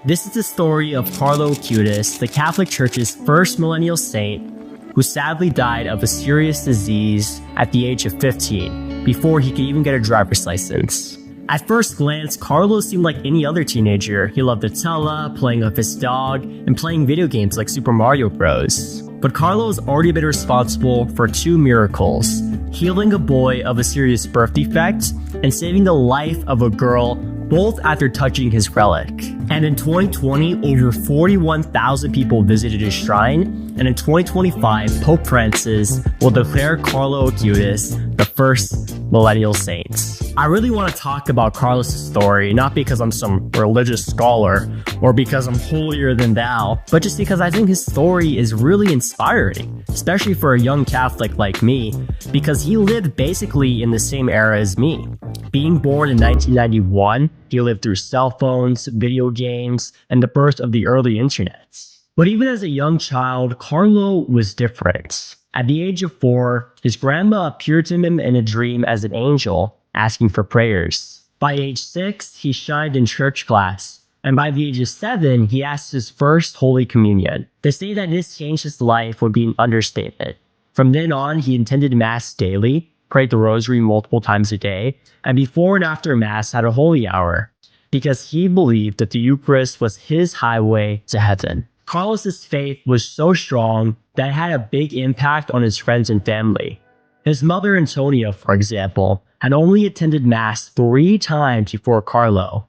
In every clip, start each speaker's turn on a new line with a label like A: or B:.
A: This is the story of Carlo Acutis, the Catholic Church's first millennial saint, who sadly died of a serious disease at the age of 15, before he could even get a driver's license. At first glance, Carlo seemed like any other teenager. He loved Nutella, playing with his dog, and playing video games like Super Mario Bros. But Carlo has already been responsible for 2 miracles: healing a boy of a serious birth defect and saving the life of a girl, both after touching his relic. And in 2020, over 41,000 people visited his shrine, and in 2025, Pope Francis will declare Carlo Acutis the first millennial saint. I really want to talk about Carlos' story, not because I'm some religious scholar or because I'm holier than thou, but just because I think his story is really inspiring, especially for a young Catholic like me, because he lived basically in the same era as me. Being born in 1991, he lived through cell phones, video games, and the birth of the early internet. But even as a young child, Carlo was different. At the age of 4, his grandma appeared to him in a dream as an angel, asking for prayers. By age 6, he shined in church class, and by the age of 7, he asked his first Holy Communion. To say that this changed his life would be an understatement. From then on, he attended Mass daily, prayed the rosary multiple times a day, and before and after Mass had a holy hour, because he believed that the Eucharist was his highway to heaven. Carlos's faith was so strong that it had a big impact on his friends and family. His mother Antonia, for example, had only attended Mass 3 times before Carlo.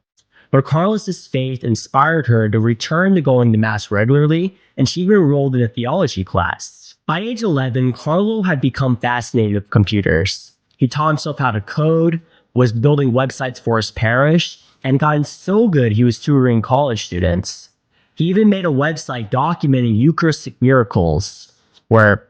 A: But Carlos's faith inspired her to return to going to Mass regularly, and she even enrolled in a theology class. By age 11, Carlo had become fascinated with computers. He taught himself how to code, was building websites for his parish, and gotten so good he was tutoring college students. He even made a website documenting Eucharistic miracles, where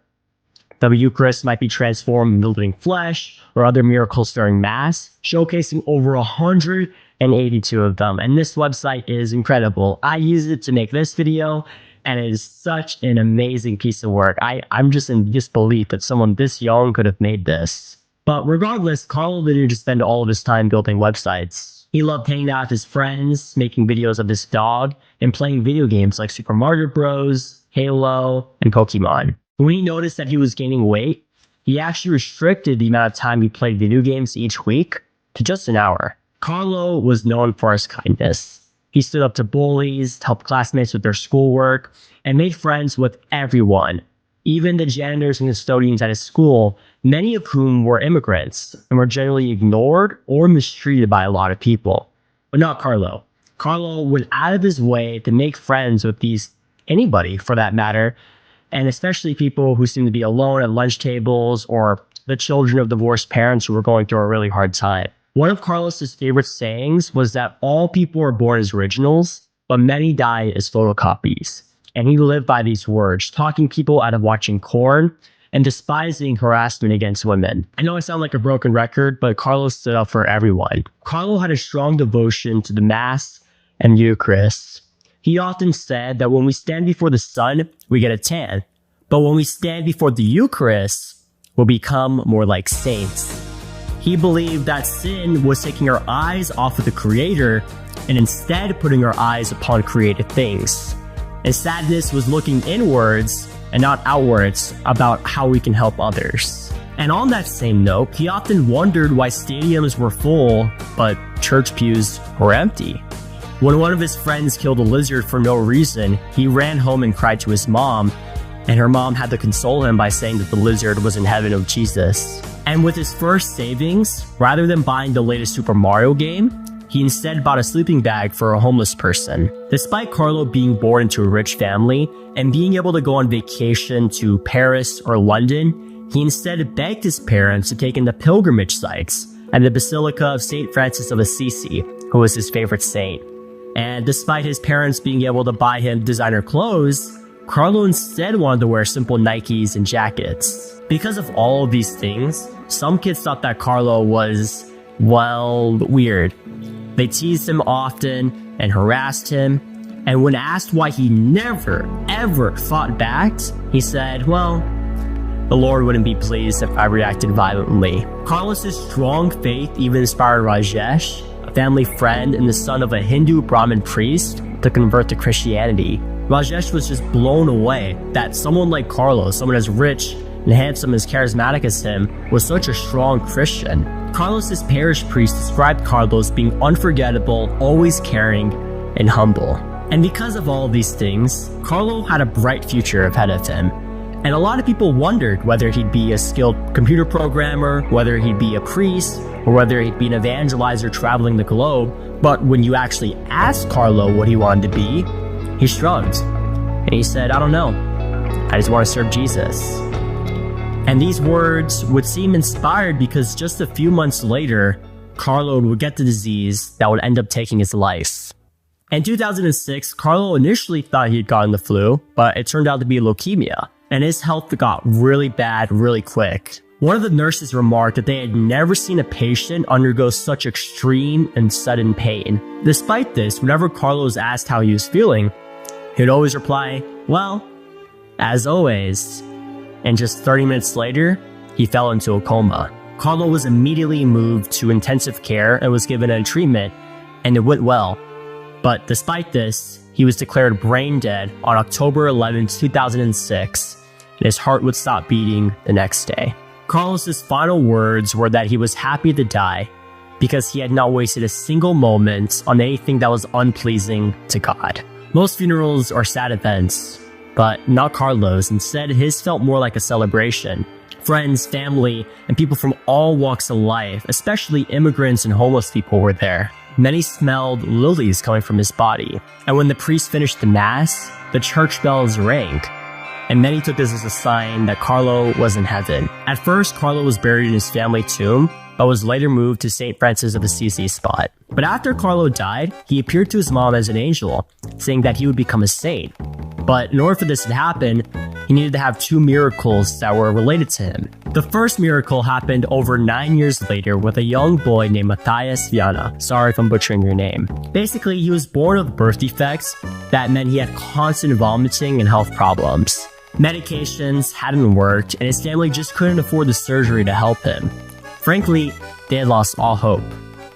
A: the Eucharist might be transformed into living flesh, or other miracles during Mass, showcasing over 182 of them. And this website is incredible. I use it to make this video, and it is such an amazing piece of work. I'm just in disbelief that someone this young could have made this. But regardless, Carlo didn't just spend all of his time building websites. He loved hanging out with his friends, making videos of his dog, and playing video games like Super Mario Bros., Halo, and Pokemon. When he noticed that he was gaining weight, he actually restricted the amount of time he played video games each week to just an hour. Carlo was known for his kindness. He stood up to bullies, helped classmates with their schoolwork, and made friends with everyone, even the janitors and custodians at his school, many of whom were immigrants and were generally ignored or mistreated by a lot of people. But not Carlo. Carlo went out of his way to make friends with anybody for that matter, and especially people who seemed to be alone at lunch tables or the children of divorced parents who were going through a really hard time. One of Carlos's favorite sayings was that all people are born as originals, but many die as photocopies. And he lived by these words, talking people out of watching porn and despising harassment against women. I know I sound like a broken record, but Carlo stood up for everyone. Carlo had a strong devotion to the Mass and Eucharist. He often said that when we stand before the sun, we get a tan. But when we stand before the Eucharist, we'll become more like saints. He believed that sin was taking our eyes off of the Creator and instead putting our eyes upon created things. And sadness was looking inwards and not outwards about how we can help others. And on that same note, he often wondered why stadiums were full, but church pews were empty. When one of his friends killed a lizard for no reason, he ran home and cried to his mom, and her mom had to console him by saying that the lizard was in heaven with Jesus. And with his first savings, rather than buying the latest Super Mario game, he instead bought a sleeping bag for a homeless person. Despite Carlo being born into a rich family and being able to go on vacation to Paris or London, he instead begged his parents to take him to pilgrimage sites and the Basilica of St. Francis of Assisi, who was his favorite saint. And despite his parents being able to buy him designer clothes, Carlo instead wanted to wear simple Nikes and jackets. Because of all of these things, some kids thought that Carlo was, well, weird. They teased him often and harassed him, and when asked why he never, ever fought back, he said, well, the Lord wouldn't be pleased if I reacted violently. Carlos's strong faith even inspired Rajesh, a family friend and the son of a Hindu Brahmin priest, to convert to Christianity. Rajesh was just blown away that someone like Carlos, someone as rich and handsome as charismatic as him, was such a strong Christian. Carlos's parish priest described Carlos being unforgettable, always caring, and humble. And because of all of these things, Carlo had a bright future ahead of him. And a lot of people wondered whether he'd be a skilled computer programmer, whether he'd be a priest, or whether he'd be an evangelizer traveling the globe. But when you actually asked Carlo what he wanted to be, he shrugged. And he said, I don't know. I just want to serve Jesus. And these words would seem inspired because just a few months later, Carlo would get the disease that would end up taking his life. In 2006, Carlo initially thought he had gotten the flu, but it turned out to be leukemia, and his health got really bad really quick. One of the nurses remarked that they had never seen a patient undergo such extreme and sudden pain. Despite this, whenever Carlo was asked how he was feeling, he'd always reply, well, as always. And just 30 minutes later, he fell into a coma. Carlo was immediately moved to intensive care and was given a treatment, and it went well. But despite this, he was declared brain dead on October 11, 2006, and his heart would stop beating the next day. Carlos's final words were that he was happy to die because he had not wasted a single moment on anything that was unpleasing to God. Most funerals are sad events, but not Carlos. Instead, his felt more like a celebration. Friends, family, and people from all walks of life, especially immigrants and homeless people, were there. Many smelled lilies coming from his body. And when the priest finished the mass, the church bells rang. And many took this as a sign that Carlo was in heaven. At first, Carlo was buried in his family tomb, but was later moved to St. Francis of Assisi spot. But after Carlo died, he appeared to his mom as an angel, saying that he would become a saint. But in order for this to happen, he needed to have two miracles that were related to him. The first miracle happened over 9 years later with a young boy named Matthias Viana. Sorry if I'm butchering your name. Basically, he was born with birth defects that meant he had constant vomiting and health problems. Medications hadn't worked, and his family just couldn't afford the surgery to help him. Frankly, they had lost all hope.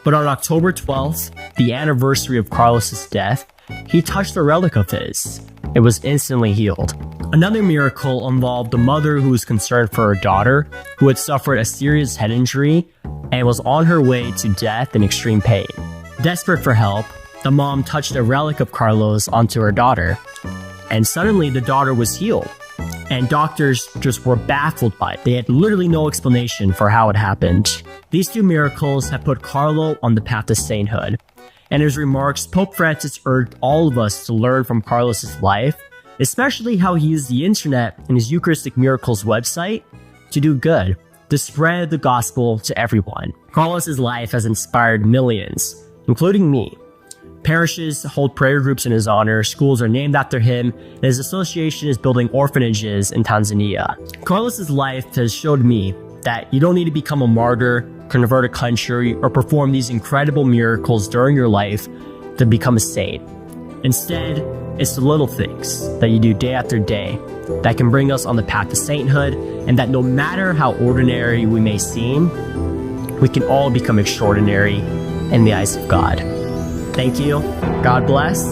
A: But on October 12th, the anniversary of Carlos's death, he touched a relic of his. It was instantly healed. Another miracle involved a mother who was concerned for her daughter, who had suffered a serious head injury and was on her way to death in extreme pain. Desperate for help, the mom touched a relic of Carlos onto her daughter, and suddenly the daughter was healed. And doctors just were baffled by it. They had literally no explanation for how it happened. These two miracles have put Carlo on the path to sainthood. In his remarks, Pope Francis urged all of us to learn from Carlos's life, especially how he used the internet and his Eucharistic Miracles website to do good, to spread the gospel to everyone. Carlos's life has inspired millions, including me. Parishes hold prayer groups in his honor, schools are named after him, and his association is building orphanages in Tanzania. Carlos's life has showed me that you don't need to become a martyr, convert a country, or perform these incredible miracles during your life to become a saint. Instead, it's the little things that you do day after day that can bring us on the path to sainthood, and that no matter how ordinary we may seem, we can all become extraordinary in the eyes of God. Thank you. God bless.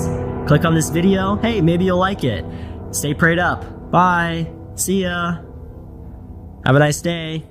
A: Click on this video. Hey, maybe you'll like it. Stay prayed up. Bye. See ya. Have a nice day.